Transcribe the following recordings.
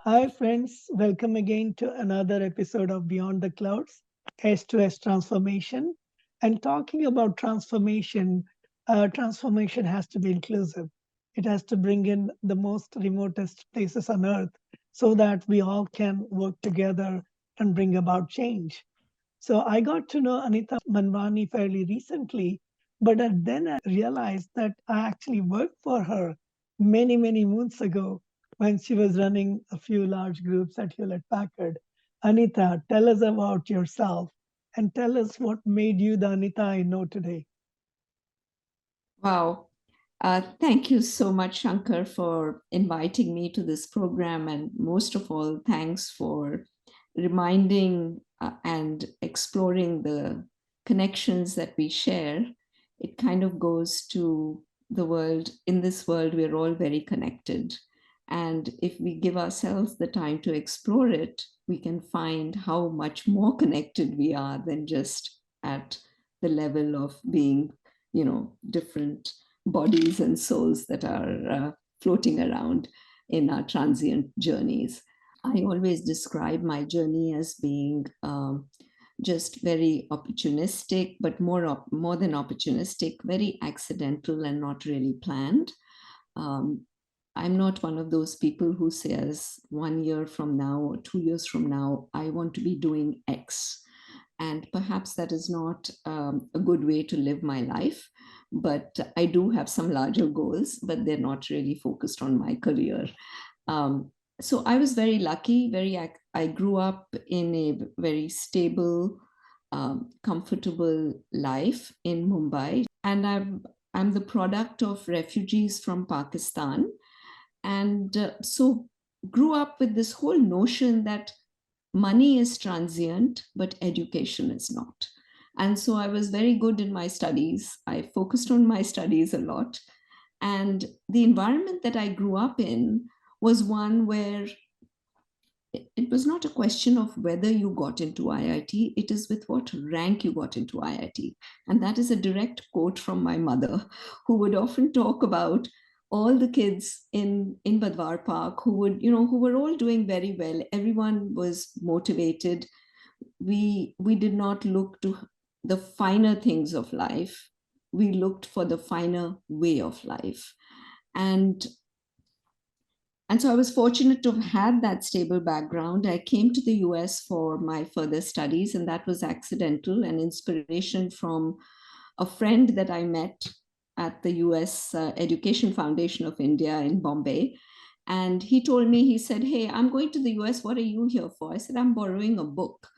Hi, friends. Welcome again to another episode of Beyond the Clouds, S to S transformation. And talking about transformation, transformation has to be inclusive. It has to bring in the most remotest places on earth so that we all can work together and bring about change. So I got to know Anita Manwani fairly recently, but then I realized that I actually worked for her many, many moons ago when she was running a few large groups at Hewlett Packard. Anita, tell us about yourself and tell us what made you the Anita I know today. Wow. Thank you so much, Shankar, for inviting me to this program. And most of all, thanks for reminding and exploring the connections that we share. It kind of goes to the world. In this world, we're all very connected. And if we give ourselves the time to explore it, we can find how much more connected we are than just at the level of being, different bodies and souls that are floating around in our transient journeys. I always describe my journey as being just very opportunistic, but more than opportunistic, very accidental and not really planned. Um, I'm not one of those people who says 1 year from now or 2 years from now, I want to be doing X. And perhaps that is not a good way to live my life. But I do have some larger goals, but they're not really focused on my career. Um, so I was very lucky. I grew up in a very stable, comfortable life in Mumbai, and I'm the product of refugees from Pakistan, and so grew up with this whole notion that money is transient, but education is not. And so I was very good in my studies. I focused on my studies a lot. And the environment that I grew up in was one where it was not a question of whether you got into IIT, it is with what rank you got into IIT. And that is a direct quote from my mother, who would often talk about all the kids in Badwar Park who were all doing very well. Everyone was motivated. We did not look to the finer things of life. We looked for the finer way of life. And and so I was fortunate to have had that stable background. I came to the US for my further studies, and that was accidental and inspiration from a friend that I met at the US Education Foundation of India in Bombay. And he told me, he said, "Hey, I'm going to the US. What are you here for?" I said, "I'm borrowing a book."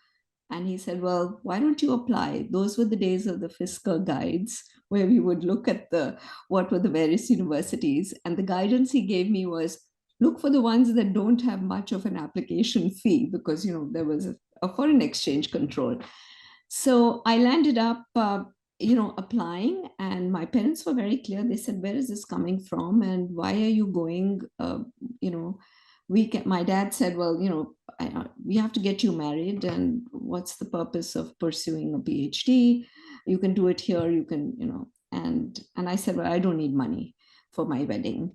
And he said, "Well, why don't you apply?" Those were the days of the fiscal guides where we would look at the what were the various universities. And the guidance he gave me was look for the ones that don't have much of an application fee because there was a foreign exchange control. So I landed up applying, and my parents were very clear. They said, "Where is this coming from and why are you going?" You know My dad said, "Well, we have to get you married, and what's the purpose of pursuing a PhD? You can do it here, you can, and I said, "Well, I don't need money for my wedding."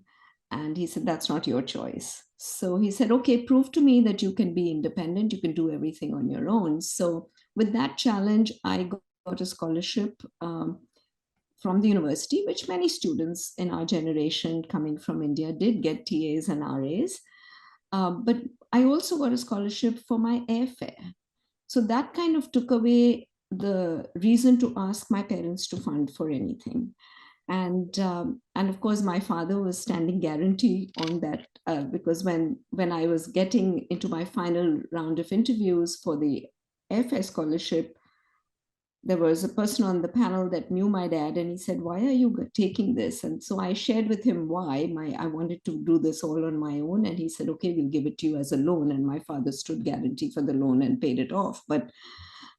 And he said, "That's not your choice." So he said, "Okay, prove to me that you can be independent, you can do everything on your own." So with that challenge, I got a scholarship from the university, which many students in our generation coming from India did get TAs and RAs. But I also got a scholarship for my airfare. So that kind of took away the reason to ask my parents to fund for anything. And of course, my father was standing guarantee on that because when I was getting into my final round of interviews for the airfare scholarship, there was a person on the panel that knew my dad, and he said, "Why are you taking this?" And so I shared with him why I wanted to do this all on my own. And he said, "Okay, we'll give it to you as a loan." And my father stood guarantee for the loan and paid it off. But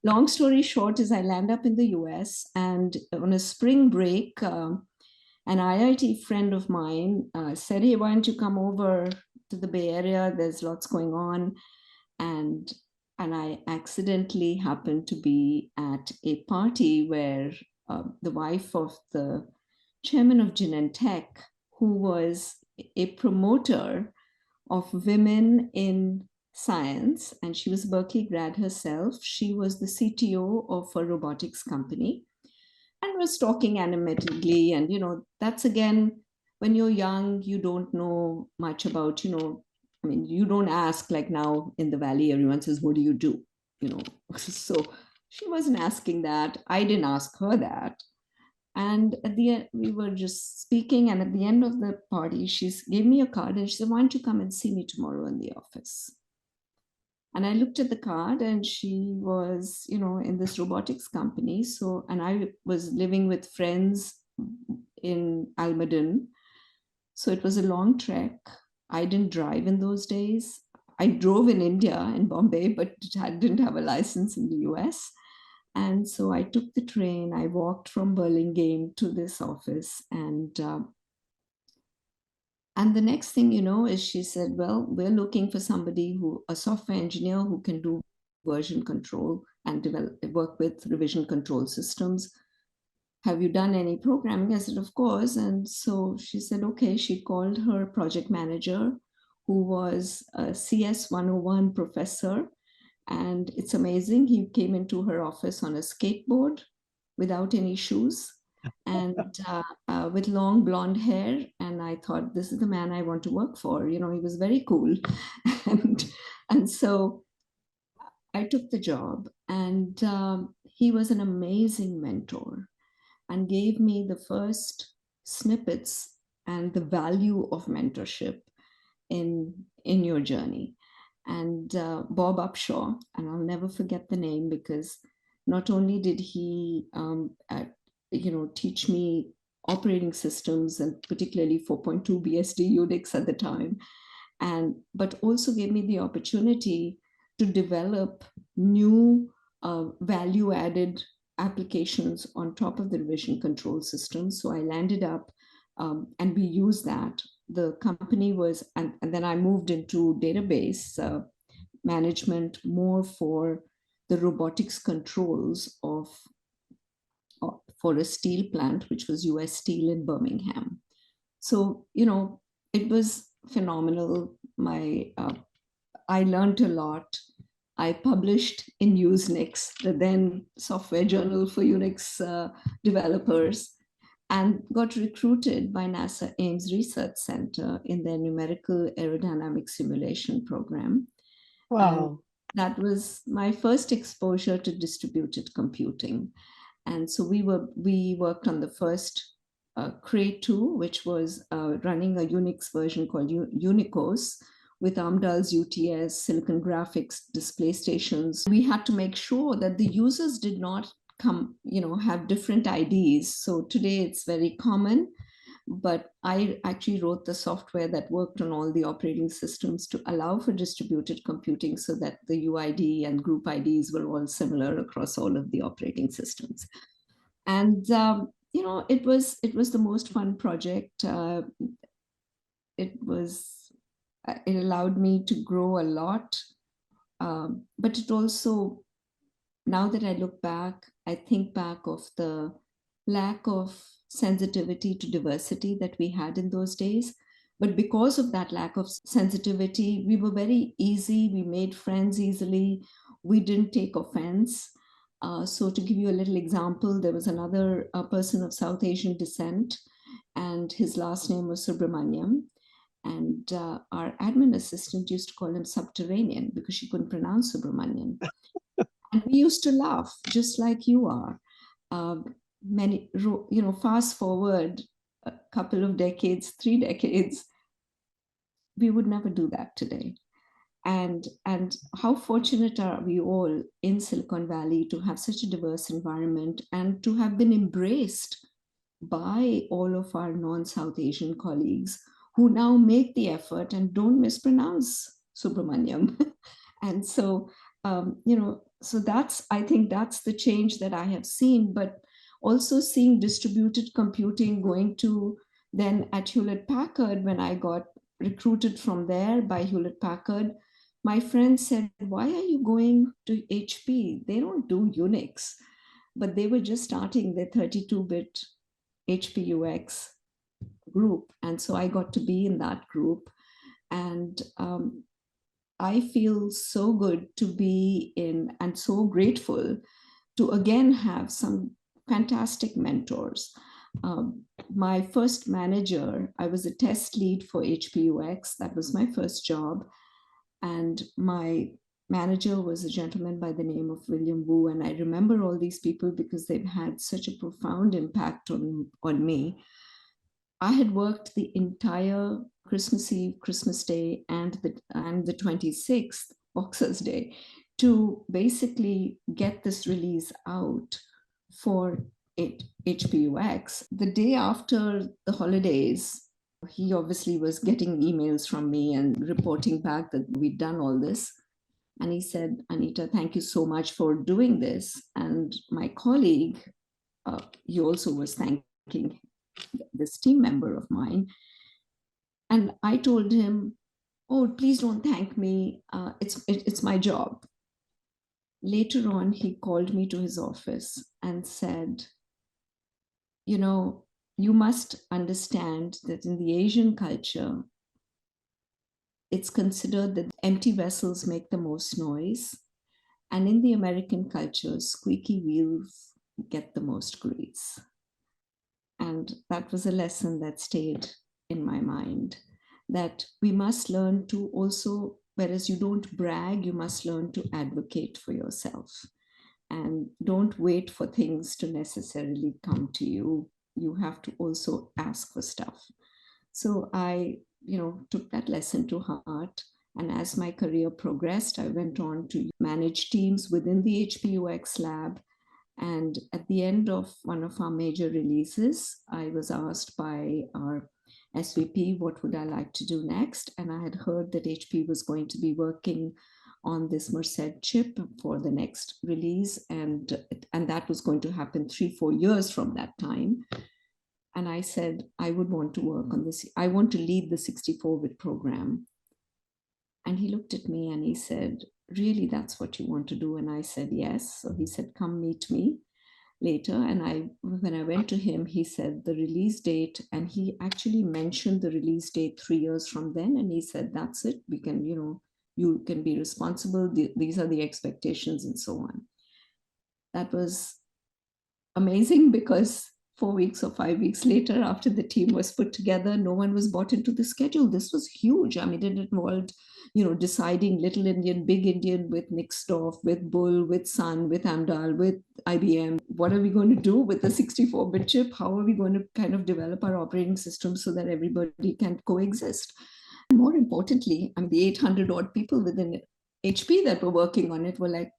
long story short is I land up in the US, and on a spring break, an IIT friend of mine said, "Hey, why don't you come over to the Bay Area? There's lots going on." And and I accidentally happened to be at a party where the wife of the chairman of Genentech, who was a promoter of women in science, and she was a Berkeley grad herself. She was the CTO of a robotics company and was talking animatedly. And, that's again, when you're young, you don't know much about, I mean, you don't ask like now in the Valley, everyone says, what do you do? So she wasn't asking that. I didn't ask her that. And at the end, we were just speaking. And at the end of the party, she gave me a card and she said, why don't you come and see me tomorrow in the office? And I looked at the card and she was, in this robotics company. So, and I was living with friends in Almaden. So it was a long trek. I didn't drive in those days. I drove in India, in Bombay, but I didn't have a license in the US. And so I took the train. I walked from Burlingame to this office. And the next thing is she said, well, we're looking for somebody a software engineer who can do version control and work with revision control systems. Have you done any programming? I said, of course. And so she said, okay. She called her project manager, who was a CS 101 professor. And it's amazing. He came into her office on a skateboard without any shoes and with long blonde hair. And I thought, this is the man I want to work for. He was very cool. and so I took the job, and he was an amazing mentor and gave me the first snippets and the value of mentorship in your journey. And Bob Upshaw, and I'll never forget the name, because not only did he teach me operating systems, and particularly 4.2 BSD Unix at the time, but also gave me the opportunity to develop new value added applications on top of the revision control system. So I landed up, and we used that. The company was, and then I moved into database management, more for the robotics controls for a steel plant, which was US Steel in Birmingham. So, it was phenomenal. I learned a lot. I published in Usenix, the then software journal for Unix developers, and got recruited by NASA Ames Research Center in their numerical aerodynamic simulation program. Wow. And that was my first exposure to distributed computing. And so we worked on the first Cray 2, which was running a Unix version called Unicos, with Amdahl's UTS, Silicon Graphics, display stations. We had to make sure that the users did not have different IDs. So today it's very common, but I actually wrote the software that worked on all the operating systems to allow for distributed computing, so that the UID and group IDs were all similar across all of the operating systems. And it was the most fun project. It allowed me to grow a lot, but it also, now that I look back, I think back of the lack of sensitivity to diversity that we had in those days. But because of that lack of sensitivity, we were very easy. We made friends easily. We didn't take offense. So to give you a little example, there was another person of South Asian descent, and his last name was Subramaniam. And our admin assistant used to call him Subterranean because she couldn't pronounce Subramanian. And we used to laugh, just like you are. Fast forward a couple of decades, 3 decades, we would never do that today. And how fortunate are we all in Silicon Valley to have such a diverse environment and to have been embraced by all of our non-South Asian colleagues, who now make the effort and don't mispronounce Subramaniam. And so, so I think that's the change that I have seen, but also seeing distributed computing going to then at Hewlett Packard. When I got recruited from there by Hewlett Packard, my friend said, why are you going to HP? They don't do Unix. But they were just starting their 32-bit HPUX group. And so I got to be in that group. And I feel so good to be in, and so grateful to again have some fantastic mentors. My first manager, I was a test lead for HPUX. That was my first job. And my manager was a gentleman by the name of William Wu. And I remember all these people because they've had such a profound impact on me. I had worked the entire Christmas Eve, Christmas Day, and the 26th, Boxers Day, to basically get this release out for HPUX. The day after the holidays, he obviously was getting emails from me and reporting back that we'd done all this. And he said, Anita, thank you so much for doing this. And my colleague, he also was thanking this team member of mine. And I told him, oh, please don't thank me. It's my job. Later on, he called me to his office and said, you know, you must understand that in the Asian culture, it's considered that empty vessels make the most noise. And in the American culture, squeaky wheels get the most grease. And that was a lesson that stayed in my mind, that we must learn to also, whereas you don't brag, you must learn to advocate for yourself. And don't wait for things to necessarily come to you. You have to also ask for stuff. So I, took that lesson to heart. And as my career progressed, I went on to manage teams within the HPUX lab. And at the end of one of our major releases, I was asked by our SVP, what would I like to do next? And I had heard that HP was going to be working on this Merced chip for the next release. And that was going to happen 3-4 years from that time. And I said, I would want to work on this. I want to lead the 64-bit program. And he looked at me and he said, really, that's what you want to do? And I said, yes. So he said, come meet me later. And when I went to him, he said the release date, and he actually mentioned the release date 3 years from then. And he said, that's it. We can, you can be responsible. These are the expectations and so on. That was amazing because 4 weeks or 5 weeks later, after the team was put together, no one was bought into the schedule. This was huge. I mean, it involved, deciding Little Indian, Big Indian with Nixdorf, with Bull, with Sun, with Amdahl, with IBM. What are we going to do with the 64-bit chip? How are we going to kind of develop our operating system so that everybody can coexist? And more importantly, I mean, the 800 odd people within HP that were working on it were like,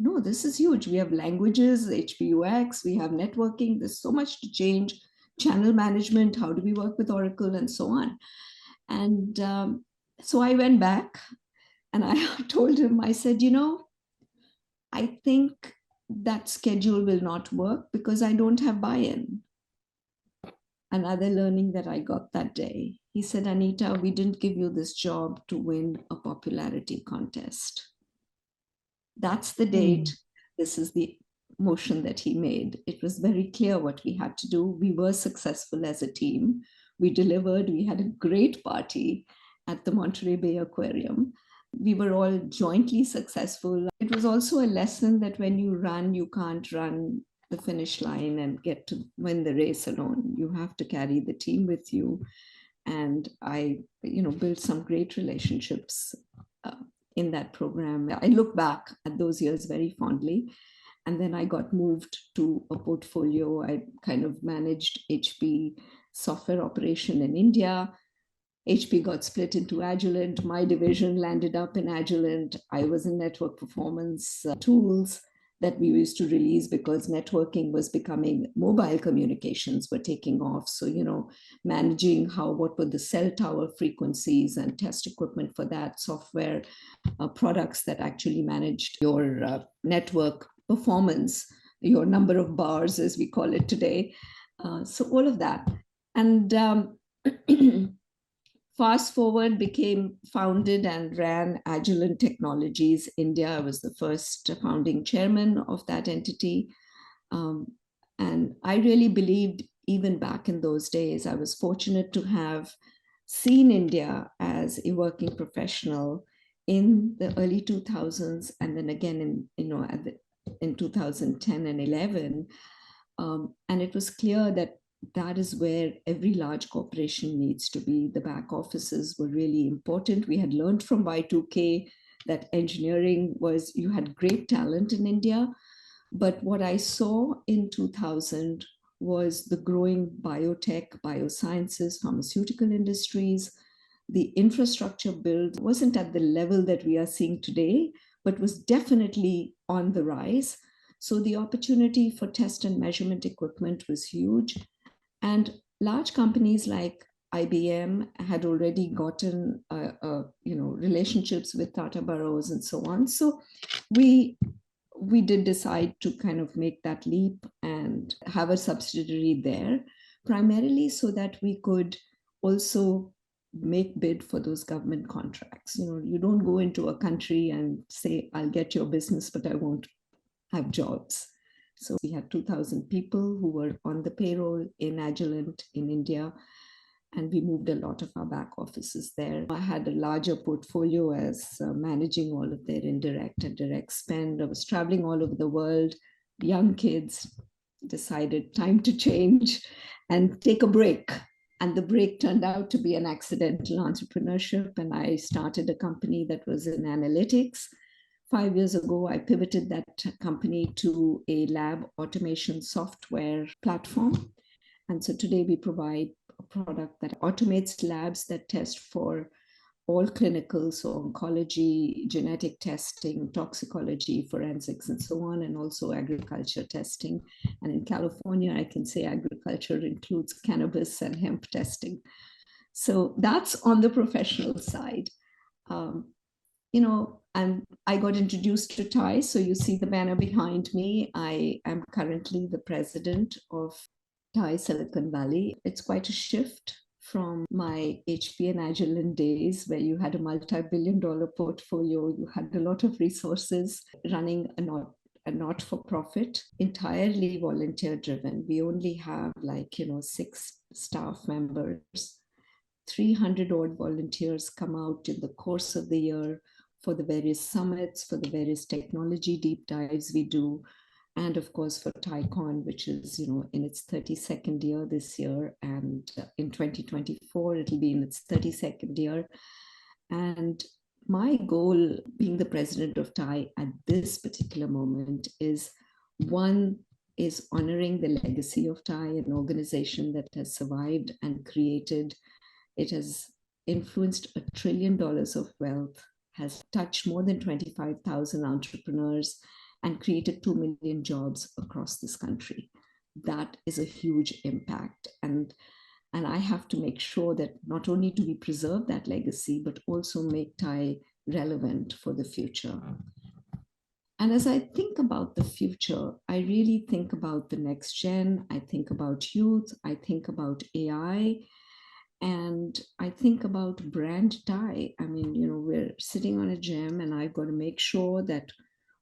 no, this is huge. We have languages, HPUX, we have networking. There's so much to change. Channel management, how do we work with Oracle, and so on. And so I went back and I told him, I said, I think that schedule will not work because I don't have buy-in. Another learning that I got that day, he said, Anita, we didn't give you this job to win a popularity contest. That's the date. This is the motion that he made. It was very clear what we had to do. We were successful as a team. We delivered. We had a great party at the Monterey Bay Aquarium. We were all jointly successful. It was also a lesson that when you run, you can't run the finish line and get to win the race alone. You have to carry the team with you. And I, built some great relationships in that program. I look back at those years very fondly. And then I got moved to a portfolio. I kind of managed HP software operation in India. HP got split into Agilent. My division landed up in Agilent. I was in network performance tools that we used to release because networking was becoming, mobile communications were taking off. So, managing what were the cell tower frequencies and test equipment for that, software products that actually managed your network performance, your number of bars, as we call it today. So all of that. And fast forward, became founded and ran Agilent Technologies India. I was the first founding chairman of that entity. And I really believed, even back in those days, I was fortunate to have seen India as a working professional in the early 2000s, and then again in 2010 and 11. And it was clear that that is where every large corporation needs to be. The back offices were really important. We had learned from Y2K that engineering was, you had great talent in India. But what I saw in 2000 was the growing biotech, biosciences, pharmaceutical industries. The infrastructure build wasn't at the level that we are seeing today, but was definitely on the rise. So the opportunity for test and measurement equipment was huge. And large companies like IBM had already gotten relationships with Tata Burroughs and so on. So we did decide to kind of make that leap and have a subsidiary there, primarily so that we could also make bid for those government contracts. You don't go into a country and say, I'll get your business, but I won't have jobs. So we had 2,000 people who were on the payroll in Agilent in India, and we moved a lot of our back offices there. I had a larger portfolio as managing all of their indirect and direct spend. I was traveling all over the world. Young kids decided time to change and take a break. And the break turned out to be an accidental entrepreneurship. And I started a company that was in analytics. 5 years ago, I pivoted that company to a lab automation software platform. And so today we provide a product that automates labs that test for all clinical, so oncology, genetic testing, toxicology, forensics, and so on, and also agriculture testing. And in California, I can say agriculture includes cannabis and hemp testing. So that's on the professional side. And I got introduced to TIE. So you see the banner behind me. I am currently the president of TIE Silicon Valley. It's quite a shift from my HP and Agilent days, where you had a multi-billion-dollar portfolio, you had a lot of resources, running a not-for-profit, entirely volunteer-driven. We only have 6 staff members. 300 odd volunteers come out in the course of the year for the various summits, for the various technology deep dives we do, and of course for TICON, which is in its 32nd year this year, and in 2024 it'll be in its 32nd year. And my goal, being the president of TIE at this particular moment, is honoring the legacy of TIE, an organization that has survived and created. It has influenced $1 trillion of wealth, has touched more than 25,000 entrepreneurs, and created 2 million jobs across this country. That is a huge impact. And I have to make sure that not only do we preserve that legacy, but also make TIE relevant for the future. And as I think about the future, I really think about the next gen. I think about youth. I think about AI. And I think about brand TIE. I mean, we're sitting on a gem, and I've got to make sure that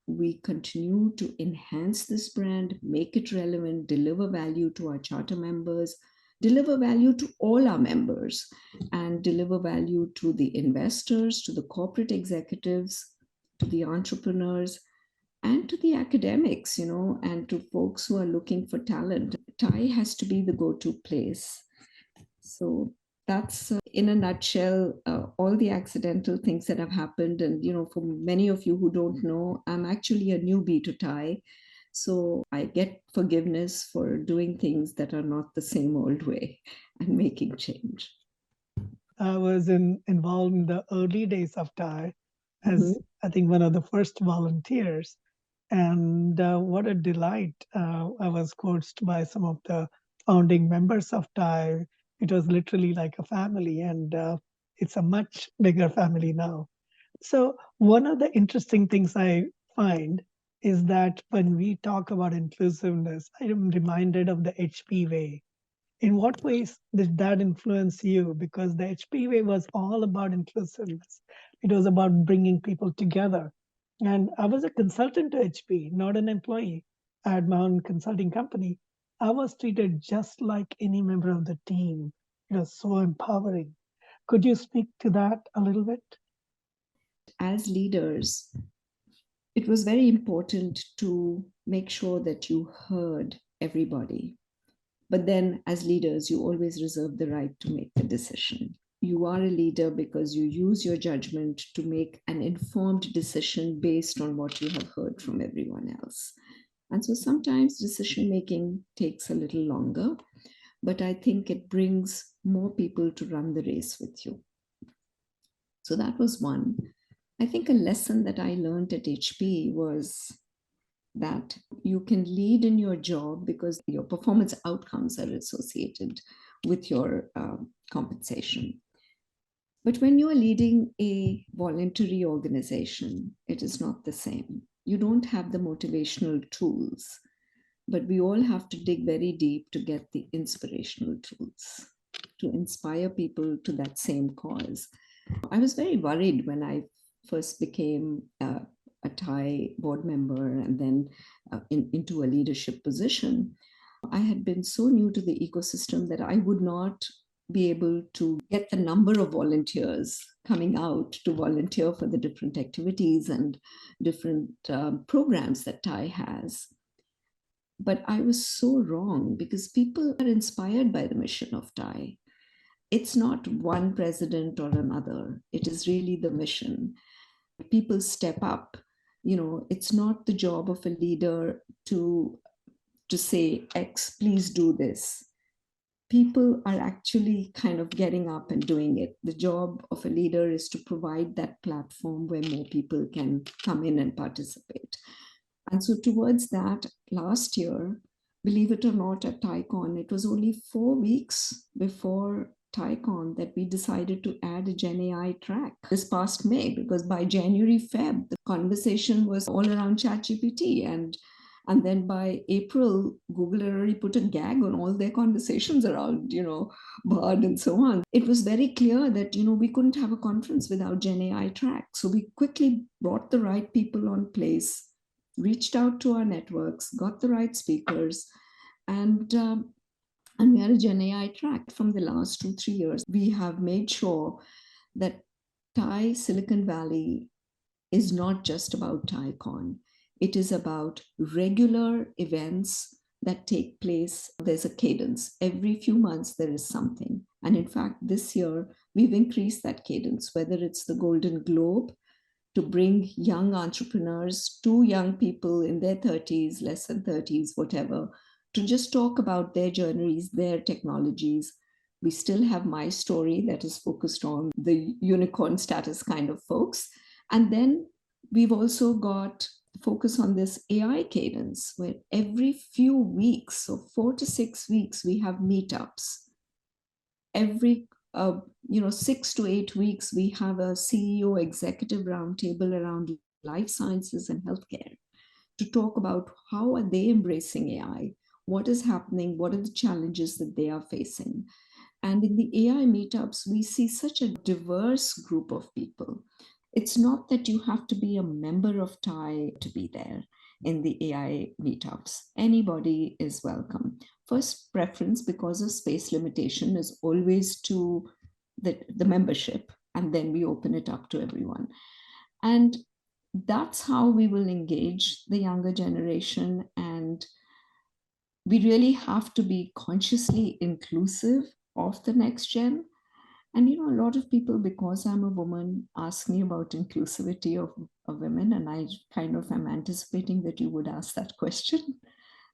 we continue to enhance this brand, make it relevant, deliver value to our charter members, deliver value to all our members, and deliver value to the investors, to the corporate executives, to the entrepreneurs, and to the academics, and to folks who are looking for talent. TIE has to be the go-to place. So that's in a nutshell all the accidental things that have happened. And for many of you who don't know, I'm actually a newbie to TIE, so I get forgiveness for doing things that are not the same old way and making change. I was involved in the early days of TIE as I think one of the first volunteers, and what a delight. I was coached by some of the founding members of TIE. It was literally like a family, and it's a much bigger family now. So one of the interesting things I find is that when we talk about inclusiveness, I am reminded of the HP way. In what ways did that influence you? Because the HP way was all about inclusiveness. It was about bringing people together. And I was a consultant to HP, not an employee. I had my own consulting company. I was treated just like any member of the team. It was so empowering. Could you speak to that a little bit? As leaders, it was very important to make sure that you heard everybody. But then, as leaders, you always reserve the right to make the decision. You are a leader because you use your judgment to make an informed decision based on what you have heard from everyone else. And so sometimes decision making takes a little longer, but I think it brings more people to run the race with you. So that was one. I think a lesson that I learned at HP was that you can lead in your job because your performance outcomes are associated with your compensation. But when you are leading a voluntary organization, it is not the same. You don't have the motivational tools, but we all have to dig very deep to get the inspirational tools to inspire people to that same cause. I was very worried when I first became a Thai board member and then into a leadership position. I had been so new to the ecosystem that I would not be able to get the number of volunteers coming out to volunteer for the different activities and different programs that Thai has. But I was so wrong because people are inspired by the mission of Thai. It's not one president or another, it is really the mission. People step up. It's not the job of a leader to say X, please do this. People are actually kind of getting up and doing it. The job of a leader is to provide that platform where more people can come in and participate. And so towards that, last year, believe it or not, at TaiCon, it was only 4 weeks before TaiCon that we decided to add a Gen AI track this past May, because by January, Feb, the conversation was all around ChatGPT. And then by April, Google had already put a gag on all their conversations around, Bard and so on. It was very clear that, we couldn't have a conference without Gen AI track. So we quickly brought the right people on place, reached out to our networks, got the right speakers, and we had a Gen AI track. From the last 2-3 years, we have made sure that Thai Silicon Valley is not just about TaiCon. It is about regular events that take place. There's a cadence. Every few months, there is something. And in fact, this year, we've increased that cadence, whether it's the Golden Globe to bring young entrepreneurs, to young people in their 30s, less than 30s, whatever, to just talk about their journeys, their technologies. We still have My Story that is focused on the unicorn status kind of folks. And then we've also got focus on this AI cadence where every few weeks, so 4 to 6 weeks, we have meetups. Every 6 to 8 weeks, we have a CEO executive roundtable around life sciences and healthcare to talk about how are they embracing AI, what is happening, what are the challenges that they are facing. And in the AI meetups, we see such a diverse group of people. It's not that you have to be a member of Thai to be there in the AI meetups. Anybody is welcome. First preference, because of space limitation, is always to the membership, and then we open it up to everyone. And that's how we will engage the younger generation. And we really have to be consciously inclusive of the next gen. And a lot of people, because I'm a woman, ask me about inclusivity of women, and I kind of am anticipating that you would ask that question.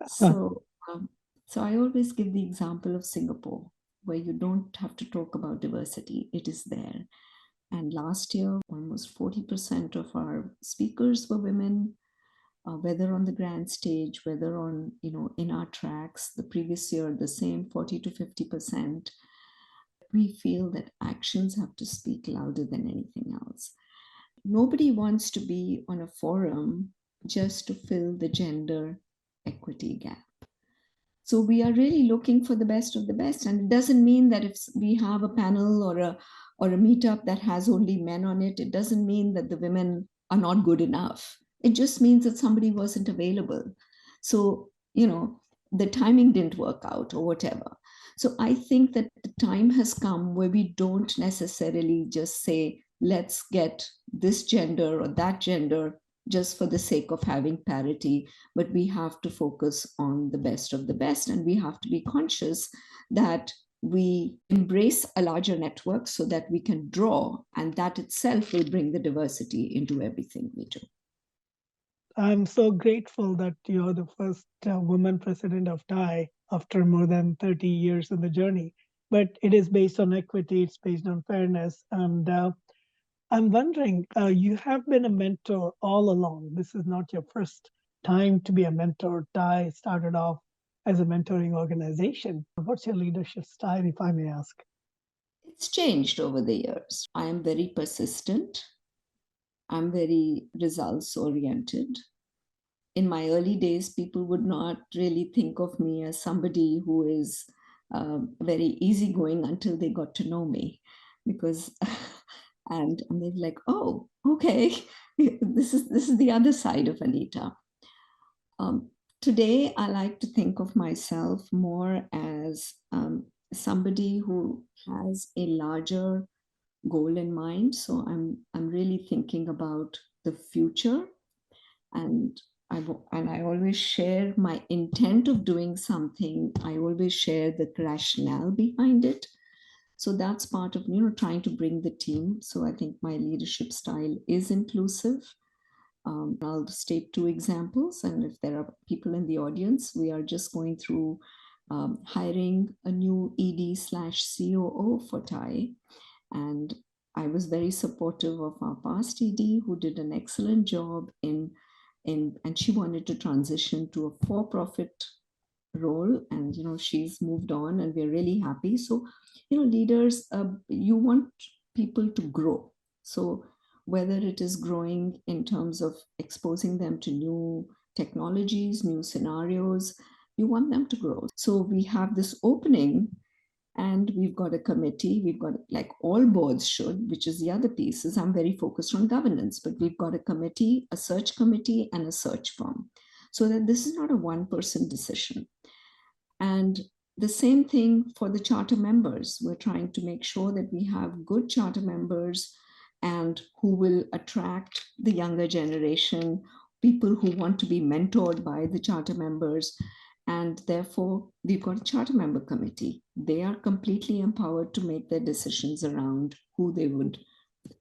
So I always give the example of Singapore, where you don't have to talk about diversity; it is there. And last year, almost 40% of our speakers were women, whether on the grand stage, whether on in our tracks. The previous year, the same 40 to 50%. We feel that actions have to speak louder than anything else. Nobody wants to be on a forum just to fill the gender equity gap. So we are really looking for the best of the best. And it doesn't mean that if we have a panel or a meetup that has only men on it, it doesn't mean that the women are not good enough. It just means that somebody wasn't available. So, the timing didn't work out or whatever. So I think that the time has come where we don't necessarily just say, let's get this gender or that gender just for the sake of having parity, but we have to focus on the best of the best. And we have to be conscious that we embrace a larger network so that we can draw, and that itself will bring the diversity into everything we do. I'm so grateful that you're the first woman president of TIE after more than 30 years in the journey. But it is based on equity, it's based on fairness. And I'm wondering, you have been a mentor all along. This is not your first time to be a mentor. TIE started off as a mentoring organization. What's your leadership style, if I may ask? It's changed over the years. I am very persistent. I'm very results oriented. In my early days, people would not really think of me as somebody who is very easygoing until they got to know me, because and they're like, oh, okay, this is the other side of Anita. Today, I like to think of myself more as somebody who has a larger goal in mind. So I'm really thinking about the future, and I always share my intent of doing something. I always share the rationale behind it. So that's part of trying to bring the team. So I think my leadership style is inclusive. I'll state two examples, and if there are people in the audience, we are just going through hiring a new ED/COO for TIE, and I was very supportive of our past ED who did an excellent job and she wanted to transition to a for-profit role, and she's moved on and we're really happy. So leaders, you want people to grow. So whether it is growing in terms of exposing them to new technologies, new scenarios, you want them to grow. So we have this opening, and we've got a committee. We've got, like all boards should, which is the other piece, is I'm very focused on governance, but we've got a committee, a search committee, and a search firm, so that this is not a one-person decision. And the same thing for the charter members. We're trying to make sure that we have good charter members and who will attract the younger generation, people who want to be mentored by the charter members. And therefore, we've got a charter member committee. They are completely empowered to make their decisions around who they would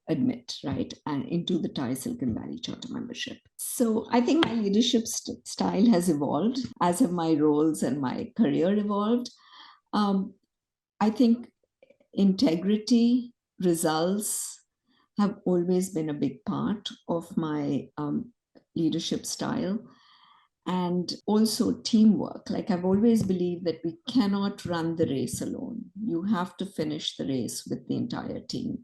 admit, right, and into the TIE Silicon Valley charter membership. So I think my leadership style has evolved, as have my roles and my career evolved. I think integrity, results have always been a big part of my leadership style. And also teamwork. Like, I've always believed that we cannot run the race alone. You have to finish the race with the entire team.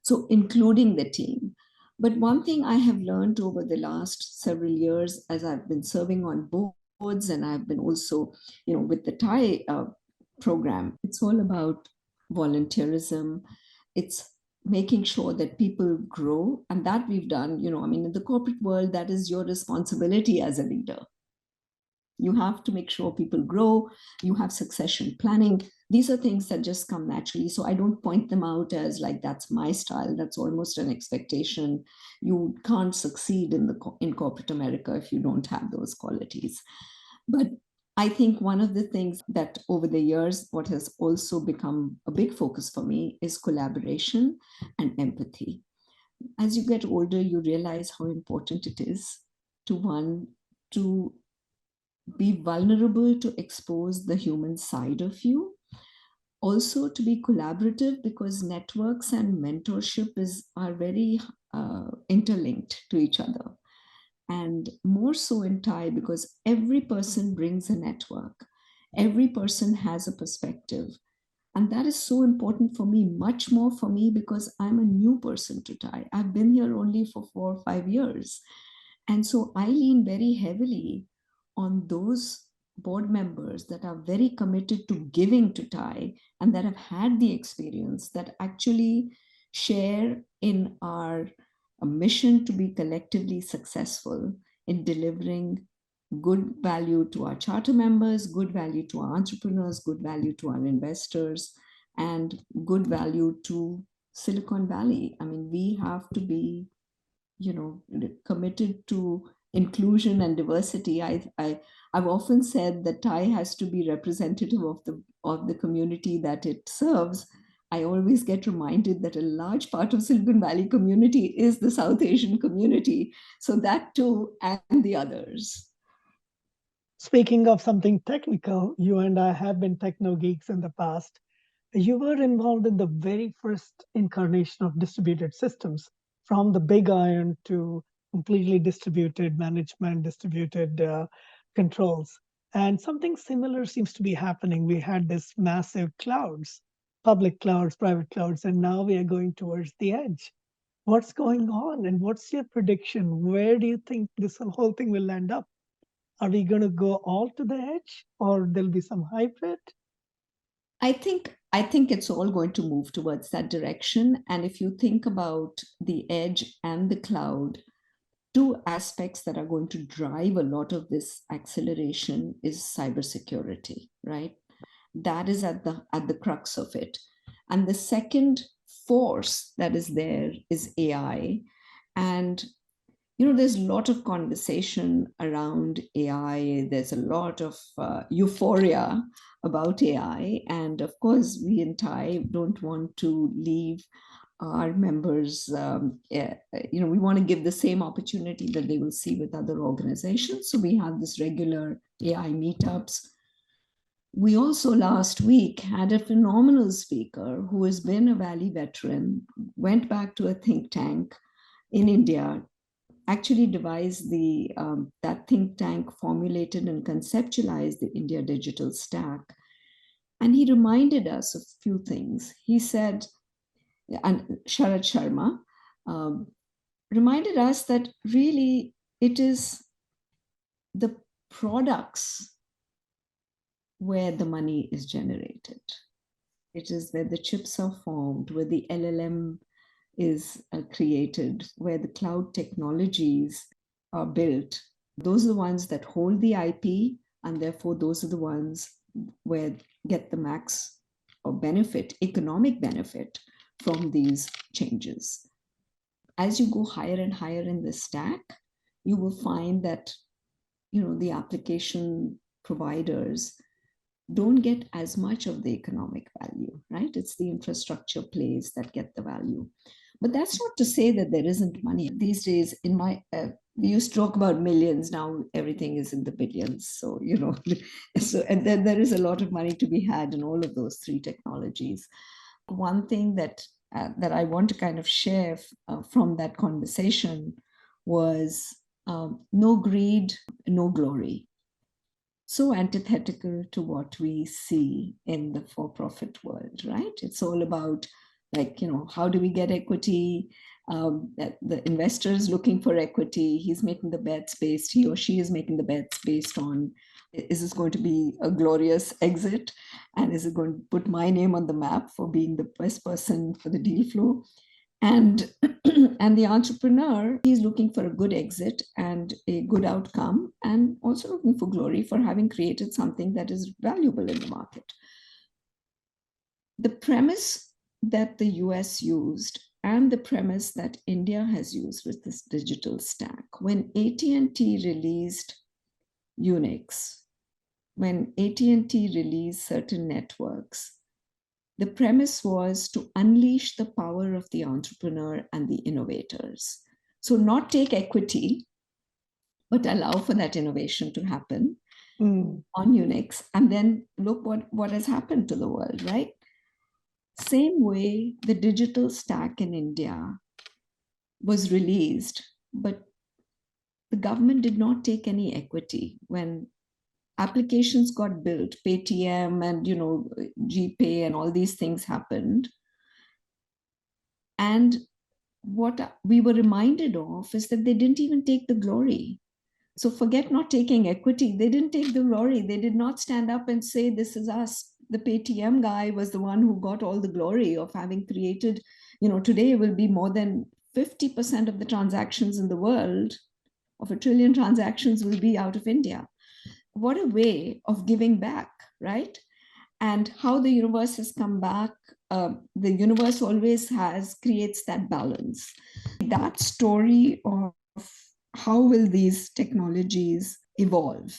So including the team. But one thing I have learned over the last several years, as I've been serving on boards, and I've been also, with the TIE program, it's all about volunteerism. It's making sure that people grow, and that we've done. In the corporate world, that is your responsibility as a leader. You have to make sure people grow. You have succession planning. These are things that just come naturally. So I don't point them out as like, that's my style. That's almost an expectation. You can't succeed in corporate America if you don't have those qualities. But I think one of the things that over the years, what has also become a big focus for me is collaboration and empathy. As you get older, you realize how important it is to be vulnerable, to expose the human side of you. Also to be collaborative, because networks and mentorship are very interlinked to each other. And more so in TIE, because every person brings a network. Every person has a perspective. And that is so important for me, much more for me, because I'm a new person to TIE. I've been here only for 4 or 5 years. And so I lean very heavily on those board members that are very committed to giving to TIE and that have had the experience, that actually share in our mission to be collectively successful in delivering good value to our charter members, good value to our entrepreneurs, good value to our investors, and good value to Silicon Valley. I mean, we have to be, committed to inclusion and diversity. I've often said that Thai has to be representative of the community that it serves. I always get reminded that a large part of Silicon Valley community is the South Asian community. So that too, and the others. Speaking of something technical, you and I have been techno geeks in the past. You were involved in the very first incarnation of distributed systems, from the big iron to completely distributed management, distributed controls. And something similar seems to be happening. We had this massive clouds, public clouds, private clouds, and now we are going towards the edge. What's going on? And what's your prediction? Where do you think this whole thing will end up? Are we going to go all to the edge, or there'll be some hybrid? I think it's all going to move towards that direction. And if you think about the edge and the cloud, two aspects that are going to drive a lot of this acceleration is cybersecurity, right? That is at the crux of it. And the second force that is there is AI. And there's a lot of conversation around AI. There's a lot of euphoria about AI. And of course, we in Thai don't want to leave our members, we want to give the same opportunity that they will see with other organizations. So we have this regular AI meetups. We also last week had a phenomenal speaker who has been a Valley veteran, went back to a think tank in India, actually devised that think tank, formulated and conceptualized the India digital stack. And he reminded us of a few things. He said, and Sharad Sharma reminded us that really it is the products where the money is generated. It is where the chips are formed, where the LLM is created, where the cloud technologies are built. Those are the ones that hold the IP, and therefore those are the ones where get the max or benefit, economic benefit from these changes. As you go higher and higher in the stack, you will find that the application providers don't get as much of the economic value, right? It's the infrastructure plays that get the value. But that's not to say that there isn't money. These days, we used to talk about millions. Now everything is in the billions. So, and then there is a lot of money to be had in all of those three technologies. One thing that I want to kind of share from that conversation was no greed, no glory. So antithetical to what we see in the for-profit world, right? It's all about how do we get equity? The investor is looking for equity. He's making the bets he or she is making the bets based on, is this going to be a glorious exit? And is it going to put my name on the map for being the best person for the deal flow? And the entrepreneur, he's looking for a good exit and a good outcome, and also looking for glory for having created something that is valuable in the market. The premise that the US used and the premise that India has used with this digital stack, when AT&T released Unix, when AT&T released certain networks, the premise was to unleash the power of the entrepreneur and the innovators. So not take equity, but allow for that innovation to happen on Unix. And then look what has happened to the world, right? Same way, the digital stack in India was released, but the government did not take any equity. When applications got built, Paytm and GPay and all these things happened. And what we were reminded of is that they didn't even take the glory. So forget not taking equity. They didn't take the glory. They did not stand up and say, this is us. The Paytm guy was the one who got all the glory of having created, today will be more than 50% of the transactions in the world of 1 trillion transactions will be out of India. What a way of giving back, right? And how the universe has come back. The universe always creates that balance. That story of how will these technologies evolve?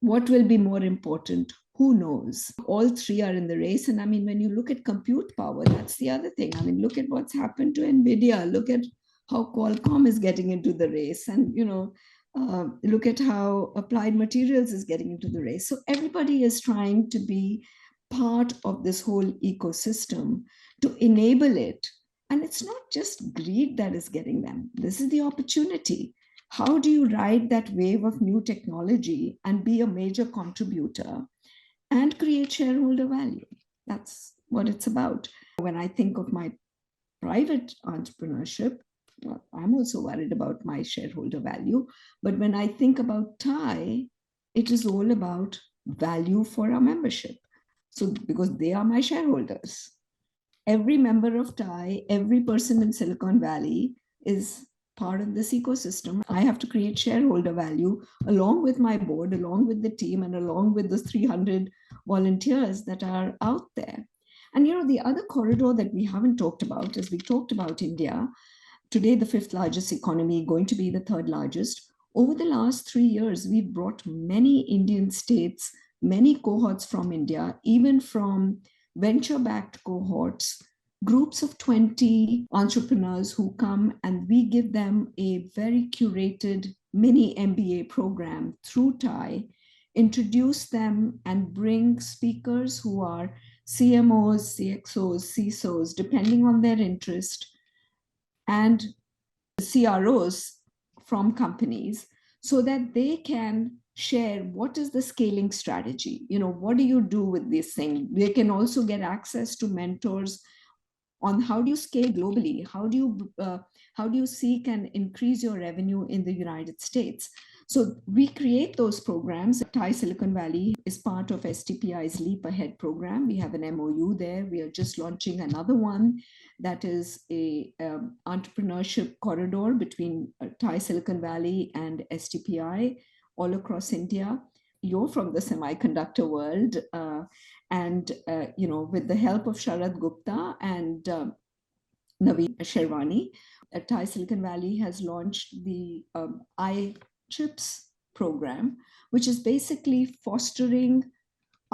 What will be more important? Who knows? All three are in the race. And I mean, when you look at compute power, that's the other thing. I mean, look at what's happened to NVIDIA. Look at how Qualcomm is getting into the race. And, look at how Applied Materials is getting into the race. So everybody is trying to be part of this whole ecosystem to enable it. And it's not just greed that is getting them. This is the opportunity. How do you ride that wave of new technology and be a major contributor and create shareholder value? That's what it's about. When I think of my private entrepreneurship, well, I'm also worried about my shareholder value. But when I think about TIE, it is all about value for our membership. So, because they are my shareholders. Every member of TIE, every person in Silicon Valley is part of this ecosystem. I have to create shareholder value along with my board, along with the team, and along with the 300 volunteers that are out there. And the other corridor that we haven't talked about is we talked about India, today the 5th largest economy, going to be the 3rd largest. Over the last 3 years, we've brought many Indian states, many cohorts from India, even from venture-backed cohorts, groups of 20 entrepreneurs who come, and we give them a very curated mini MBA program through TIE, introduce them and bring speakers who are CMOs, CXOs, CISOs, depending on their interest, and CROs from companies, so that they can share what is the scaling strategy. What do you do with this thing? They can also get access to mentors on how do you scale globally? How do you seek and increase your revenue in the United States? So we create those programs. TIE Silicon Valley is part of STPI's Leap Ahead program. We have an MOU there. We are just launching another one that is a entrepreneurship corridor between TIE Silicon Valley and STPI all across India. You're from the semiconductor world, and with the help of Sharad Gupta and Naveen Sherwani, TIE Silicon Valley has launched the iChips program, which is basically fostering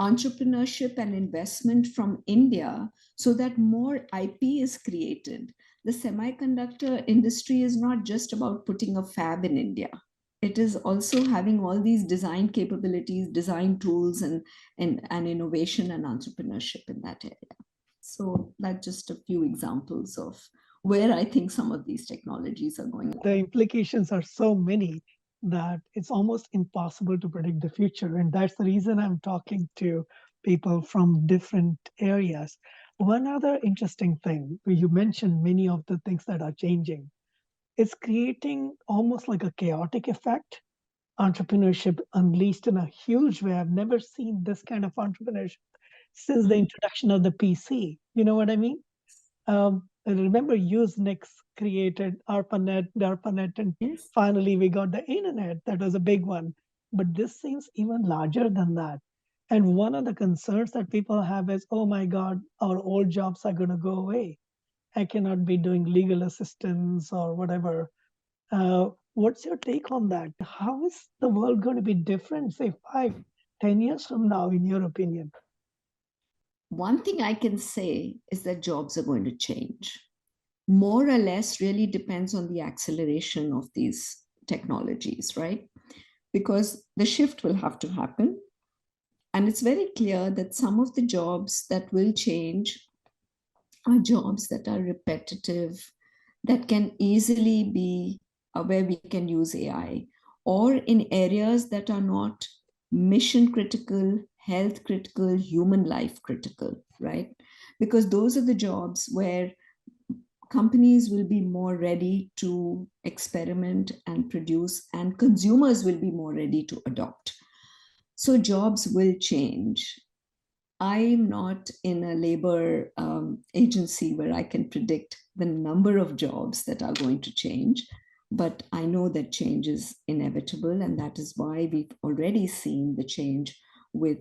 entrepreneurship and investment from India so that more IP is created. The semiconductor industry is not just about putting a fab in India. It is also having all these design capabilities, design tools, and innovation and entrepreneurship in that area. So that's just a few examples of where I think some of these technologies are going. The implications are so many that it's almost impossible to predict the future. And that's the reason I'm talking to people from different areas. One other interesting thing, you mentioned many of the things that are changing. It's creating almost like a chaotic effect. Entrepreneurship unleashed in a huge way. I've never seen this kind of entrepreneurship since the introduction of the PC. You know what I mean? I remember Usenix created DARPANET, and Yes. finally we got the internet. That was a big one. But this seems even larger than that. And one of the concerns that people have is, oh my God, our old jobs are going to go away. I cannot be doing legal assistance or whatever. What's your take on that? How is the world going to be different, say 5, 10 years from now, in your opinion? One thing I can say is that jobs are going to change. More or less really depends on the acceleration of these technologies, right? Because the shift will have to happen. And it's very clear that some of the jobs that will change are jobs that are repetitive, that can easily be where we can use AI, or in areas that are not mission critical, health critical, human life critical, right? Because those are the jobs where companies will be more ready to experiment and produce, and consumers will be more ready to adopt. So jobs will change. I'm not in a labor agency where I can predict the number of jobs that are going to change. But I know that change is inevitable, and that is why we've already seen the change with,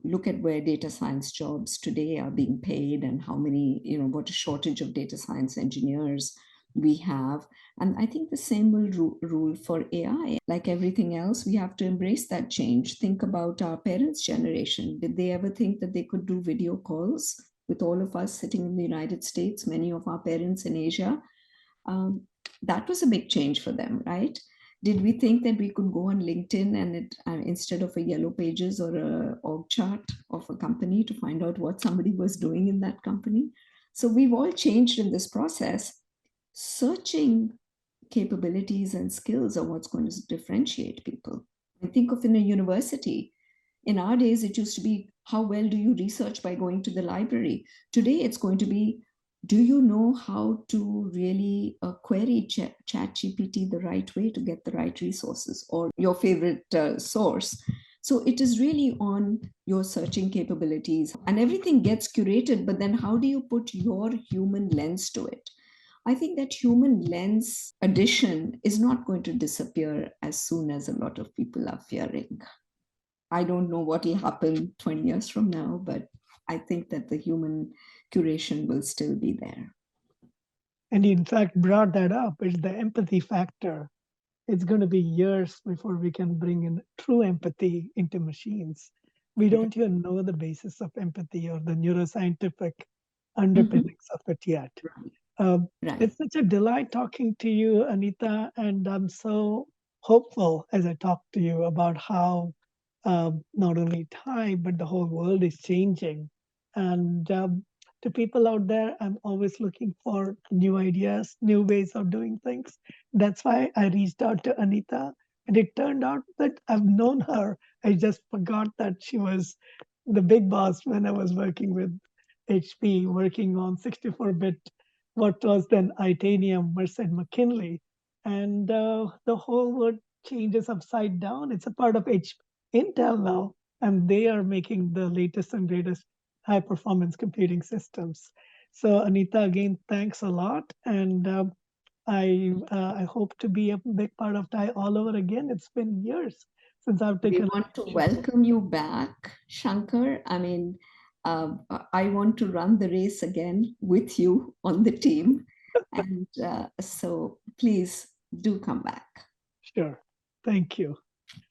look at where data science jobs today are being paid and how many, what a shortage of data science engineers we have. And I think the same will rule for AI. Like everything else, we have to embrace that change. Think about our parents' generation. Did they ever think that they could do video calls with all of us sitting in the United States, many of our parents in Asia? um, that was a big change for them, right? Did we think that we could go on LinkedIn and instead of a yellow pages or a org chart of a company to find out what somebody was doing in that company? So we've all changed in this process. Searching capabilities and skills are what's going to differentiate people. I think of in a university. In our days, it used to be how well do you research by going to the library. Today, it's going to be do you know how to really query chat GPT the right way to get the right resources or your favorite source. So it is really on your searching capabilities, and everything gets curated, but then how do you put your human lens to it? I think that human lens addition is not going to disappear as soon as a lot of people are fearing. I don't know what will happen 20 years from now, but I think that the human curation will still be there. And you, in fact, brought that up. It's the empathy factor. It's going to be years before we can bring in true empathy into machines. We don't even know the basis of empathy or the neuroscientific Mhm. underpinnings of it yet. Right. Right. It's such a delight talking to you, Anita, and I'm so hopeful as I talk to you about how not only time but the whole world is changing. And to people out there, I'm always looking for new ideas, new ways of doing things. That's why I reached out to Anita, and it turned out that I've known her. I just forgot that she was the big boss when I was working with HP, working on 64-bit, what was then Itanium, Merced McKinley. And the whole world changes upside down. It's a part of Intel now, and they are making the latest and greatest high performance computing systems. So, Anita, again, thanks a lot. And I hope to be a big part of TIE all over again. It's been years since I've We taken a want to leadership. welcome you back, Shankar. I mean, I want to run the race again with you on the team. And so please do come back. Sure. Thank you.